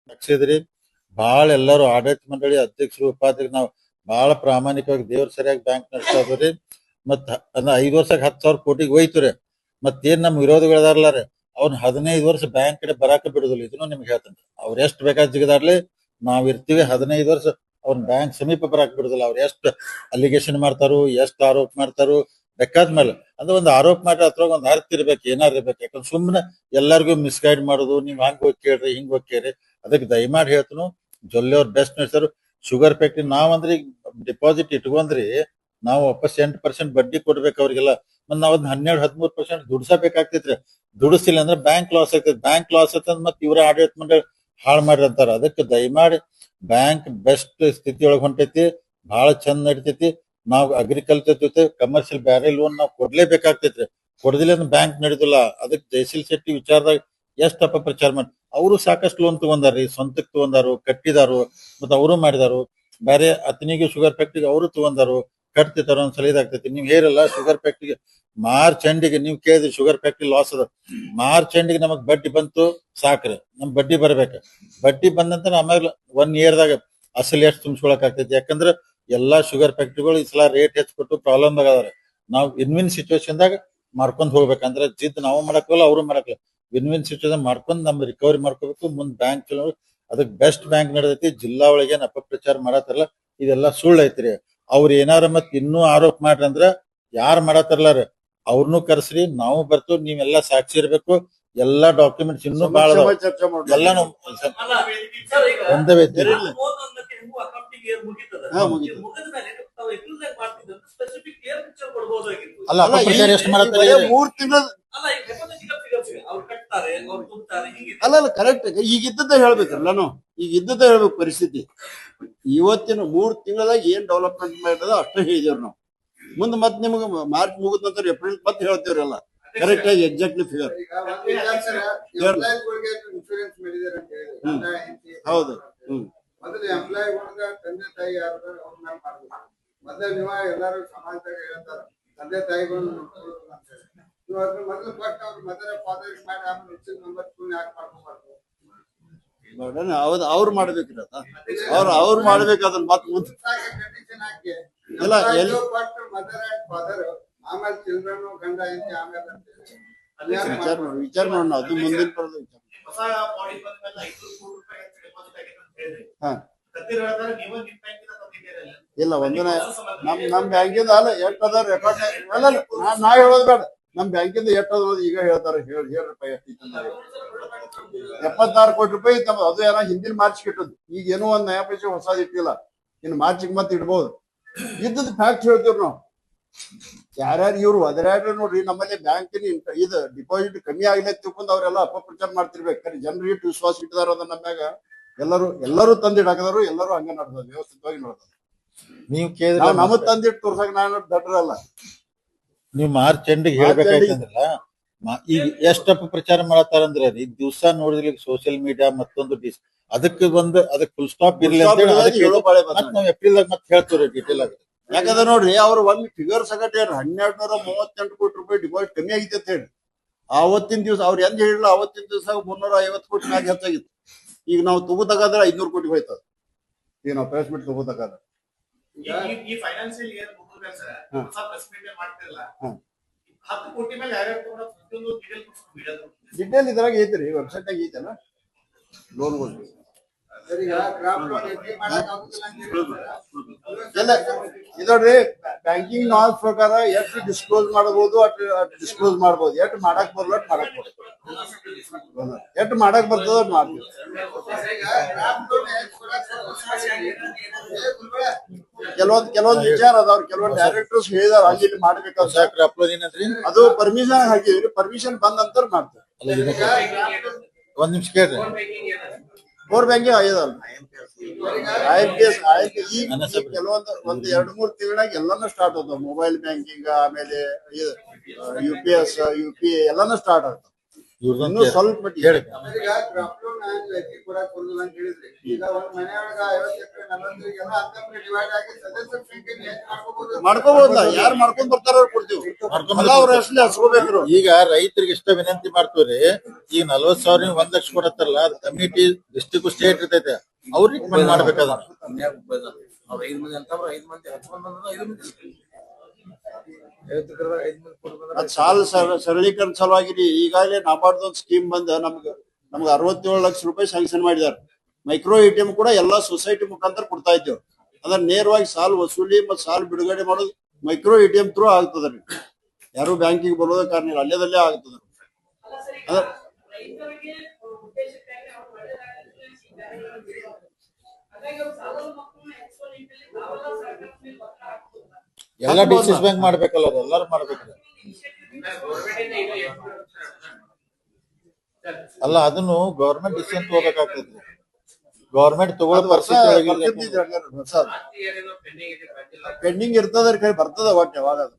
ಹಾಕ್ಸಿದ್ರಿ. ಭಾಳ ಎಲ್ಲರೂ ಆಡಳಿತ ಮಂಡಳಿ ಅಧ್ಯಕ್ಷರು ಉಪಾಧ್ಯಕ್ಷರು ನಾವು ಭಾಳ ಪ್ರಾಮಾಣಿಕವಾಗಿ ದೇವ್ರ ಸರಿಯಾಗಿ ಬ್ಯಾಂಕ್ ನಡೆಸ್ತಾ ಇದ್ರಿ. ಮತ್ತ 5 ವರ್ಷಕ್ಕೆ 10,000 ಕೋಟಿಗೆ ಹೋಯ್ತು ರೀ. ಮತ್ತೇನ್ ನಮ್ ವಿರೋಧಿಗಳದಾರಲ್ಲ ರೀ, ಅವ್ನ 15 ವರ್ಷ ಬ್ಯಾಂಕ್ ಕಡೆ ಬರಾಕ ಬಿಡುದಿಲ್ಲ. ಇದನ್ನು ನಿಮ್ಗೆ ಹೇಳ್ತೇನೆ. ಅವ್ರ ಎಷ್ಟ್ ಬೇಕಾದ್ ಜಿಗದಾಡ್ಲಿ, ನಾವ್ ಇರ್ತೀವಿ. 15 ವರ್ಷ ಅವ್ನ ಬ್ಯಾಂಕ್ ಸಮೀಪ ಬರಾಕ್ ಬಿಡುದಿಲ್ಲ. ಅವ್ರ ಎಷ್ಟ್ ಅಲಿಗೇಷನ್ ಮಾಡ್ತಾರು, ಎಷ್ಟ್ ಆರೋಪ ಮಾಡ್ತಾರು ಬೇಕಾದ್ಮೇಲೆ. ಅಂದ್ರೆ ಒಂದು ಆರೋಪ ಮಾಡಿ ಅದ್ರೊಳಗೆ ಒಂದು ಅರ್ಥ ಇರ್ಬೇಕು, ಏನಾರು ಇರ್ಬೇಕು. ಯಾಕಂದ್ರೆ ಸುಮ್ಮನೆ ಎಲ್ಲರಿಗೂ ಮಿಸ್ಗೈಡ್ ಮಾಡೋದು, ನೀವ್ ಹಂಗ್ ಹೋಗಿ ಕೇಳ್ರಿ ಹಿಂಗ್ ಹೋಗಿ ಕೇಳ್ರಿ. ಅದಕ್ಕೆ ದಯಮಾಡಿ ಹೇಳ್ತನು, ಜೊಲ್ಲೆ ಅವ್ರ ಬೆಸ್ಟ್ ನಡೆಸರು. ಶುಗರ್ ಫ್ಯಾಕ್ಟ್ರಿ ನಾವಂದ್ರೆ ಈಗ ಡಿಪಾಸಿಟ್ ಇಟ್ಕೊಂಡ್ರಿ, ನಾವು ವಾಪಸ್ 8% ಬಡ್ಡಿ ಕೊಡ್ಬೇಕು ಅವ್ರಿಗೆಲ್ಲ. ಮತ್ ನಾವ್ ಅದನ್ನ 12-13% ದುಡ್ಸಬೇಕಾಗ್ತೈತ್ರಿ. ದುಡಿಸಿಲ್ಲ ಅಂದ್ರೆ ಬ್ಯಾಂಕ್ ಲಾಸ್ ಆಗ್ತೈತಿ. ಬ್ಯಾಂಕ್ ಲಾಸ್ ಆಗ್ತದ ಮತ್ತೆ ಇವ್ರ ಆಡಳಿತ ಮಂಡಳಿ ಹಾಳು ಮಾಡಿರ್ತಾರ. ಅದಕ್ಕೆ ದಯಮಾಡಿ ಬ್ಯಾಂಕ್ ಬೆಸ್ಟ್ ಸ್ಥಿತಿಯೊಳಗೆ ಹೊಂಟೈತಿ, ಬಹಳ ಚಂದ ನಡಿತೈತಿ. ನಾವು ಅಗ್ರಿಕಲ್ಚರ್ ಜೊತೆ ಕಮರ್ಷಿಯಲ್ ಬ್ಯಾರೆ ಲೋನ್ ನಾವು ಕೊಡ್ಲೇಬೇಕಾಗ್ತೈತ್ರಿ. ಕೊಡದಿಲ್ಲ ಅಂದ್ರೆ ಬ್ಯಾಂಕ್ ನಡೆದಿಲ್ಲ. ಅದಕ್ಕೆ ಜಯಶೀಲ್ ಶೆಟ್ಟಿ ವಿಚಾರದಾಗ ಎಷ್ಟ್ ಅಪಪ್ರಚಾರ ಮಾಡಿ, ಅವರು ಸಾಕಷ್ಟು ಲೋನ್ ತಗೊಂಡಾರ್ರಿ, ಸ್ವಂತಕ್ಕೆ ತಗೊಂಡಾರು, ಕಟ್ಟಿದಾರು, ಮತ್ತೆ ಅವರು ಮಾಡಿದಾರು. ಬೇರೆ ಅತನಿಗೆ ಶುಗರ್ ಫ್ಯಾಕ್ಟ್ರಿಗೆ ಅವರು ತಗೊಂಡಾರು, ಕಟ್ತಿರ್ತಾರ. ಒಂದ್ಸಲ ಇದಾಗ್ತೈತಿ. ನೀವ್ ಹೇರಲ್ಲ ಶುಗರ್ ಫ್ಯಾಕ್ಟ್ರಿಗೆ ಮಾರ್ಚ್ ಎಂಡಿಗೆ ನೀವು ಕೇಳಿದ್ರಿ ಶುಗರ್ ಫ್ಯಾಕ್ಟ್ರಿ ಲಾಸ್ ಅದ. ಮಾರ್ಚ್ ಎಂಡಿಗೆ ನಮಗ್ ಬಡ್ಡಿ ಬಂತು ಸಾಕ್ರಿ, ನಮ್ ಬಡ್ಡಿ ಬರ್ಬೇಕ. ಬಡ್ಡಿ ಬಂದಂತ ಆಮೇಲೆ 1 ಇಯರ್ದಾಗ ಅಸಲ್ ಎಷ್ಟು ತುಂಬಿಸ್ಕೊಳಕ್ ಆಗ್ತೈತಿ. ಯಾಕಂದ್ರೆ ಎಲ್ಲಾ ಶುಗರ್ ಫ್ಯಾಕ್ಟ್ರಿಗಳು ಈ ಸಲ ರೇಟ್ ಹೆಚ್ಚಿಕೊಟ್ಟು ಪ್ರಾಬ್ಲಮ್ ಅದಾವ್ರಿ. ನಾವು ವಿನ್ ಸಿಚುವೇಶನ್ದಾಗ ಮಾಡ್ಕೊಂಡ್ ಹೋಗ್ಬೇಕಂದ್ರೆ ಜಿದ್ ನಾವು ಮಾಡಕ್ಕಲ್ಲ, ಅವರು ಮಾಡಕ್ಕಲ್ಲ. ವಿನ್ ಸಿಚುವೇಶನ್ ಮಾಡ್ಕೊಂಡ್ ನಮ್ ರಿಕವರಿ ಮಾಡ್ಕೋಬೇಕು. ಮುಂದ್ ಬ್ಯಾಂಕ್ ಚಲೋ, ಅದಕ್ಕೆ ಬೆಸ್ಟ್ ಬ್ಯಾಂಕ್ ನಡೆದೈತಿ. ಜಿಲ್ಲಾ ಒಳಗೆ ಏನ್ ಅಪಪ್ರಚಾರ ಮಾಡತ್ತಾರಲ್ಲ ಇದೆಲ್ಲಾ ಸುಳ್ಳು ಐತ್ರಿ. ಅವ್ರ ಏನಾರ ಮತ್ ಇನ್ನೂ ಆರೋಪ ಮಾಡ್ರಿ ಅಂದ್ರ ಯಾರ್ ಮಾಡತ್ತಾರಲ್ಲ ರೀ ಅವ್ರನ್ನೂ ಕರ್ಸ್ರಿ, ನಾವು ಬರ್ತೀವಿ. ನೀವೆಲ್ಲಾ ಸಾಕ್ಷಿ ಇರ್ಬೇಕು. ಎಲ್ಲಾ ಡಾಕ್ಯುಮೆಂಟ್ಸ್ ಇನ್ನೂ ಬಹಳ ಎಲ್ಲಾನು ಒಂದೇ ವೇದಿಕೆ. ಅಲ್ಲ ಅಪಪ್ರಚಾರ ಎಷ್ಟು ಮಾಡತ್ತಾರೆ. 3 ತಿಂಗಳ ಅಲ್ಲ ಕರೆಕ್ಟ್. ಈಗ ಇದ್ದದ್ದ ಹೇಳ್ಬೇಕಲ್ಲಾನು, ಈಗ ಇದ್ದದ್ದ ಹೇಳ್ಬೇಕು ಪರಿಸ್ಥಿತಿ. ಇವತ್ತಿನ 3 ತಿಂಗಳದಾಗ ಏನ್ ಡೆವಲಪ್ಮೆಂಟ್ ಮಾಡಿದ ಅಷ್ಟೇ ಹೇಳಿದೇವ್ರಿ ನಾವು. ಮುಂದೆ ಮತ್ತೆ ನಿಮ್ಗೆ ಮಾರ್ಚ್ ಮುಗಿದ ನಂತರ ಏಪ್ರಿಲ್ ಮತ್ತೆ ಹೇಳ್ತೇವ್ರಿ ಎಲ್ಲ ಕರೆಕ್ಟ್ ಆಗಿ ಎಕ್ಸಾಕ್ಟ್ಲಿ ಫಿಗರ್. ಹೌದು. ಮೊದಲು ಎಂಪ್ಲಾಯಿಗಳಾಗ ತಂದೆ ತಾಯಿ ಯಾರು ಅವ್ರ ಮೇಲೆ ಮಾಡ್ಬೇಕು. ಮೊದಲು ನೀವ ಎಲ್ಲಾರು ಸಮಾಜದಾಗ ಹೇಳ್ತಾರ ತಂದೆ ತಾಯಿಗಳನ್ನ ನೋಡ್ಕೊಳ್ಳೋದು ಅಂತ ಹೇಳಿ. ನೀವು ಅದ್ರ ಮೊದಲು ಫಸ್ಟ್ ಅವ್ರ ಮದರ್ ಫಾದರ್ ಮಾಡಿ ಆಮೇಲೆ ಹೆಚ್ಚಿನ ನಂಬರ್ ಯಾಕೆ ಮಾಡ್ಕೋಬಾರ್ದು? ಹೌದು, ಅವ್ರು ಮಾಡ್ಬೇಕ್ರಿ ಅದ. ಅವ್ರು ಮಾಡ್ಬೇಕು ಅದನ್ನ ಮತ್ತೆ ಮುಂದೆ ಕಂಡೀಷನ್ ಹಾಕಿ ಎಲ್ಲ ಫಸ್ಟ್ ಮದರ್ ಅಂಡ್ ಫಾದರ್ ಆಮೇಲೆ ಚಿಲ್ಡ್ರನ್ ಗಂಡ ಹೆಂಡತಿ ಆಮೇಲೆ ಅಂತ ಹೇಳಿ ವಿಚಾರ ಮಾಡೋಣ. ಅದು ಮುಂದಿನ ಪರದ ವಿಚಾರ. ಇಲ್ಲ ಒಂದಿನ ನಮ್ ಬ್ಯಾಂಕಿಂದ ಅಲ್ಲ ಎಷ್ಟ್ ಅದ ರೆಕಾರ್ಡ್ ಅಲ್ಲ ನಾ ಹೇಳೋದ್ ಬೇಡ. ನಮ್ ಬ್ಯಾಂಕಿಂದ ಎಷ್ಟ್ ಅದ ಈಗ ಹೇಳ್ತಾರೆ. ಹೇಳ್ರಪ್ಪ ಎಷ್ಟು 76 ಕೋಟಿ ರೂಪಾಯಿ ಇತ್ತು. ಅದು ಏನೋ ಹಿಂದಿನ ಮಾರ್ಚ್ ಇಟ್ಟದ್ದು. ಈಗ ಏನೋ ಒಂದ್ ನಯಾ ಪೈಸೆ ಹೊಸದ್ ಇಟ್ಟಿಲ್ಲ. ಇನ್ನು ಮಾರ್ಚಿಗೆ ಮತ್ತೆ ಇಡ್ಬೋದು. ಇದ್ದದ್ ಫ್ಯಾಕ್ಟ್ ಹೇಳ್ತೀವ್ರಿ ನಾವು. ಯಾರ್ಯಾರು ಇವ್ರು ಒದರಾಡ್ರಿ ನೋಡ್ರಿ. ನಮ್ಮಲ್ಲಿ ಬ್ಯಾಂಕಿನ ಇದು ಡಿಪಾಸಿಟ್ ಕಮ್ಮಿ ಆಗ್ಲಿ ತಿಳ್ಕೊಂಡು ಅವ್ರೆಲ್ಲ ಅಪಪ್ರಚಾರ ಮಾಡ್ತಿರ್ಬೇಕು. ಜನರಿಗೆ ಇಟ್ಟು ವಿಶ್ವಾಸ ಇಟ್ಟಿದಾರ ಅದ ನಮ್ಯಾಗ. ಎಲ್ಲರೂ ತಂದಿಡಾಕದಾರು. ಎಲ್ಲರೂ ಹಂಗ ನಡೆದ ವ್ಯವಸ್ಥಿತವಾಗಿ ನೋಡ್ತಾರೆ. ನೀವು ಕೇಳಿದ್ರೆ ನಮಗ್ ತಂದಿಟ್ಟು ತೋರ್ಸಕ್ ನಾನು ದಡ್ರಲ್ಲ. ನೀವು ಮಾರ್ಚ್ ಎಂಡಿಗೆ ಹೇಳ್ಬೇಕಾಯ್ತಂದ್ರಲ್ಲ. ಈಗ ಎಷ್ಟು ಅಪಪ್ರಚಾರ ಮಾಡತ್ತಾರಂದ್ರೆ ಈ ದಿವಸ ನೋಡಿದ್ರಿ ಸೋಷಿಯಲ್ ಮೀಡಿಯಾ ಮತ್ತೊಂದು ಅದಕ್ಕೆ ಫುಲ್ ಸ್ಟಾಪ್ ಇರ್ಲಿ ಅಂತ ಹೇಳಿ ನಾವು ಏಪ್ರಿಲ್ ಮತ್ತೆ ಹೇಳ್ತೀವಿ ಡೀಟೇಲ್ ಆಗಿ. ಯಾಕಂದ್ರೆ ನೋಡ್ರಿ ಅವ್ರು ಒಂದ್ ಫಿಗರ್ ಸಗಟ್ ಹೇಳ್ರಿ 1238 ಕೋಟಿ ರೂಪಾಯಿ ಡಿಪಾಸಿಟ್ ಕಮ್ಮಿ ಆಗಿತ್ತು ಅಂತ ಹೇಳಿ. ಆವತ್ತಿನ ದಿವಸ ಅವ್ರು ಎಂದ್ ಹೇಳಿಲ್ಲ. ಅವತ್ತಿನ ದಿವಸ 350 ಕೋಟಿ ಮ್ಯಾಗ ಹೆಚ್ಚಾಗಿತ್ತು. ಈಗ ನಾವು ತಗೋತಗಾದ್ರೆ 500 ಕೋಟಿ ಹೋಯ್ತದ. ಈಗ ನಾವು ಪ್ರೆಸ್ ಮೀಟ್ ತಗೋತಗಾದ್ರೆ ಡಿಟೇಲ್ ಇದ್ರಾಗ ಐತ್ರಿ. ವೆಬ್ಸೈಟ್ ಆಗ ಐತಲ್ಲ ಲೋನ್ಗಳು. ಎಲ್ಲ ಇದೋಡ್ರಿ ಬ್ಯಾಂಕಿಂಗ್ ನಾರ್ಮ್ಸ್ ಪ್ರಕಾರ ಎಷ್ಟು ಡಿಸ್ಕ್ಲೋಸ್ ಮಾಡಬಹುದು ಅಷ್ಟು ಡಿಸ್ಕ್ಲೋಸ್ ಮಾಡ್ಬೋದು. ಎಷ್ಟು ಮಾಡಕ್ ಬರಲ್ಲ ಅಷ್ಟು ಮಾಡಕ್ ಬರ್ತದೆ. ಎಷ್ಟು ಮಾಡಕ್ ಬರ್ತದ ಅಷ್ಟು ಮಾಡ್ತೀವಿ. ಕೆಲವೊಂದು ವಿಚಾರ ಅದಾವ್ರ. ಕೆಲವೊಂದು ಡೈರೆಕ್ಟರ್ಸ್ ಹೇಳಿದಾರ ಅಲ್ಲಿ ಮಾಡ್ಬೇಕಂತ. ಅದು ಪರ್ಮಿಷನ್ ಹಾಕಿದ್ರಿ. ಪರ್ಮಿಷನ್ ಬಂದ ನಂತರ ಮಾಡ್ತೀವಿ. ಒಂದ್ ನಿಮಿಷ ಕೇಳ್ರಿ. ಕೋರ್ ಬ್ಯಾಂಕಿಂಗ್ ಆಗ್ಯದಲ್ಲ. ಈಗ ಕೆಲವೊಂದು 2-3 ತಿಂಗಳಾಗ ಎಲ್ಲಾನು ಸ್ಟಾರ್ಟ್ ಆಗ್ತಾವ. ಮೊಬೈಲ್ ಬ್ಯಾಂಕಿಂಗ್ ಆಮೇಲೆ UPS UPI ಎಲ್ಲಾನು ಸ್ಟಾರ್ಟ್ ಆಗ್ತಾವ. ಇನ್ನೂ ಸ್ವಲ್ಪ ಮಟ್ಟಿಗೆ ಹೇಳಿ ಈಗ ಕ್ರಾಪ್ ಲೋನ್ ಲೆಕ್ಕಿ ಕೊಡಕ್ ಬರುದಿಲ್ಲ ಅಂತ ಹೇಳಿದ್ರಿ. ಈಗ ಒಂದ್ ಮನೆಯೊಳಗ 50 ಎಕರೆ 40 ಎಲ್ಲ ಅಂತಂದ್ರೆ ಡಿವೈಡ್ ಆಗಿ ಸದಸ್ಯರ ಸಂಖ್ಯೆ ಹೆಚ್ಚು ಮಾಡ್ಕೋಬಹುದಲ್ಲ, ಯಾರು ಮಾಡ್ಕೊಂಡ್ ಬರ್ತಾರ ಅವ್ರು ಕೊಡ್ತೀವಿ. ಅಲ್ಲ ಅವ್ರ ಅಷ್ಟೇ ಹಸ್ಕೋಬೇಕ್ರು. ಈಗ ರೈತರಿಗೆ ಇಷ್ಟ ವಿನಂತಿ ಮಾಡ್ತೀವ್ರಿ. ಈಗ 40,000 1 ಲಕ್ಷ ಕೊಡತ್ತಾರಲ್ಲ, ಅದು ಕಮಿಟಿ ಡಿಸ್ಟ್ರಿಕ್ಟ್ ಸ್ಟೇಟ್ ಇರ್ತೈತೆ, ಅವ್ರಿಗೆ ರಿಕಮೆಂಡ್ ಮಾಡ್ಬೇಕಾದ. ಅವ್ರ 5 ಮಂದಿ ಅಂತವ್ರ 5 ಮಂದಿ ಹಚ್ಕೊಂಡ್ ಬಂದ್ರ 5 ಮಂದಿ ಅದ್ ಸಾಲ ಸರಳೀಕರಣ ಸಲುವಾಗಿ ಈಗಾಗಲೇ ನಾಬಾರ್ಡ್ ಒಂದು ಸ್ಕೀಮ್ ಬಂದ ನಮ್ಗೆ 67 ಲಕ್ಷ ರೂಪಾಯಿ ಸ್ಯಾಂಕ್ಷನ್ ಮಾಡಿದಾರೆ. ಮೈಕ್ರೋ ಎಟಿಎಂ ಕೂಡ ಎಲ್ಲಾ ಸೊಸೈಟಿ ಮುಖಾಂತರ ಕೊಡ್ತಾ ಇದ್ದೇವೆ. ಅದನ್ನ ನೇರವಾಗಿ ಸಾಲ ವಸೂಲಿ ಮತ್ತು ಸಾಲ ಬಿಡುಗಡೆ ಮಾಡೋದು ಮೈಕ್ರೋ ಎಟಿಎಂ ಥ್ರೂ ಆಗ್ತದ್ರಿ. ಯಾರು ಬ್ಯಾಂಕಿಗೆ ಬರೋದ ಕಾರಣ ಇಲ್ಲ, ಅಲ್ಲೇ ಆಗ್ತದ. ಎಲ್ಲ ಡಿಸಿಸ್ ಬ್ಯಾಂಕ್ ಮಾಡ್ಬೇಕಲ್ಲ, ಅದು ಎಲ್ಲಾರು ಮಾಡ್ಬೇಕ್ರಿ. ಅಲ್ಲ, ಅದನ್ನು ಗವರ್ಮೆಂಟ್ ಡಿಸಿಷನ್ ತಗೋಬೇಕಾಗ್ತೈತಿ. ಗವರ್ಮೆಂಟ್ ತಗೊಳ್ಳೋದು ಪೆಂಡಿಂಗ್ ಇರ್ತದ, ಬರ್ತದ ಒಟ್ಟು ಯಾವಾಗ ಅದು